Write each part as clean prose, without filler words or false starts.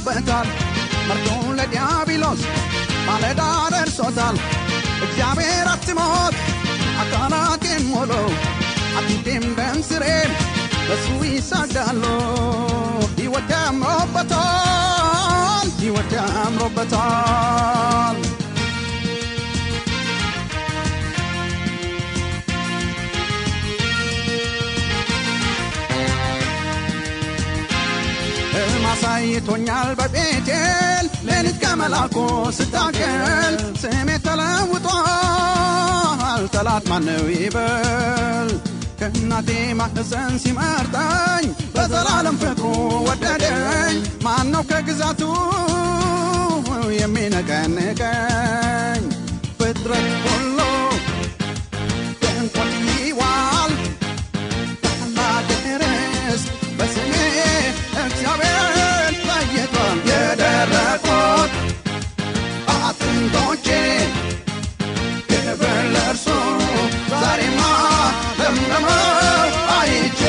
አምሮበታል መርዶን ለዲያብሎስ ማለዳ ደርሶታል እግዚአብሔር አትሞት አካላቴን ሞሎ አጥንቴም ደም ስሬም በሱ ይሰግዳሉ ሕይወቴ አምሮበታል ማሳይቶኛል በቤቴል ሌሊት ከመላኩ ስታገል ስሜ ተለውጧል ጠላት ማነው ይበል ከእናቴ ማህፀን ሲመርጠኝ በዘላለም ፍቅሩ ወደደኝ ማነው ከግዛቱ የሚነቀንቀኝ ፍጥረት ሁሉ ደንቆት ይዋል ታላቅርስ በስሜ እግዚአብሔር ለይቷል የደረቁት አጥንቶቼ ክብር ለእርሱ ዛሬማ ለምለመው አይቼ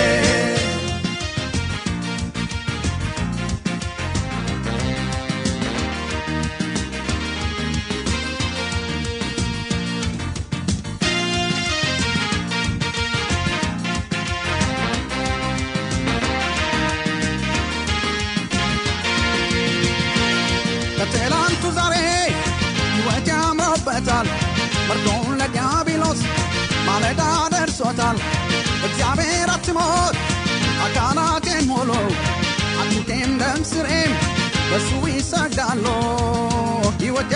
ከትላንቱ ዛሬ ሕይወቴ አምሮበታል መርዶን ለዲያብሎስ ማለዳ ደርሶታል እግዚአብሔር አትሞት አካላቴን ሞሎ አጥንቴም ደም ስሬም በሱ ይሰግዳሉ ሕይወቴ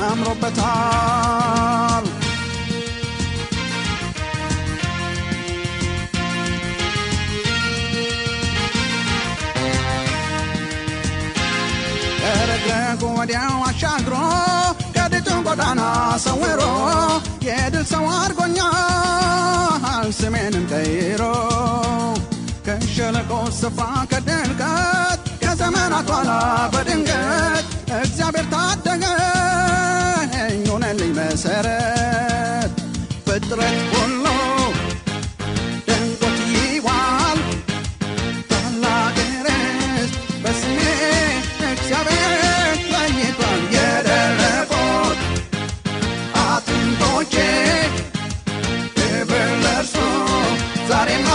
አምሮበታል ረግረጉ ወዲያው አሻግሮ ከድጡን ጎዳና ሰውሮ የድል ሰው አድርጎኛል ስሜንም ቀይሮ ከሸለቆ ስፍራ ከድልቀት ከዘመናት ኋላ በድንገት እግዚአብሔር ታደገኝ ሆነልኝ መሰረት ፍጥረት ሁሉ ደንቆት ይዋል ታላቅ ርስት በስሜ እግዚአብሔር ለይቷል የደረቁት አጥንቶቼ ክብር ለእርሱ ዛሬማ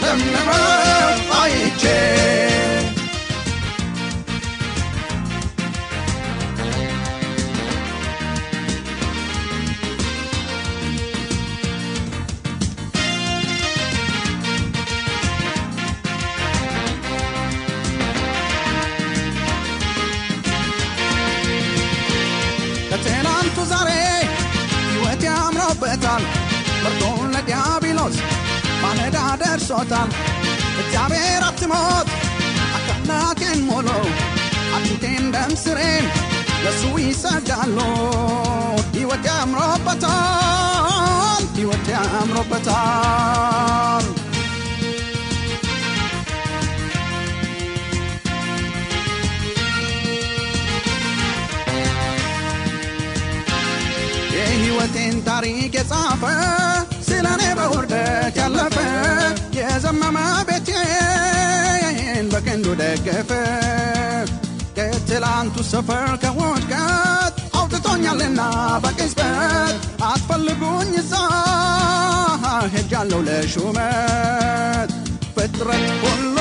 ለምለመው አይቼ ከትላንቱ ዛሬ ሕይወቴ አምሮበታል መርዶን ለዲያብሎስ ማለዳ ደርሶታል እግዚአብሔር አትሞት አካላቴን ሞሎ አጥንቴም ደም ስሬም ለሱ ይሰግዳሉ ሕይወቴ አምሮበታል የሕይወቴን ታሪክ የጻፈ ስለኔ በውርደት ያለፈ የዘመመ ቤቴን በቀንዱ ደገፈ ከትላንቱ ሰፈር ከውድቀት አውጥቶኛልና በቅጽበት አትፈልጉኝ እዛ ሄጃለሁ ለሹመት ፍጥረት ሁሉ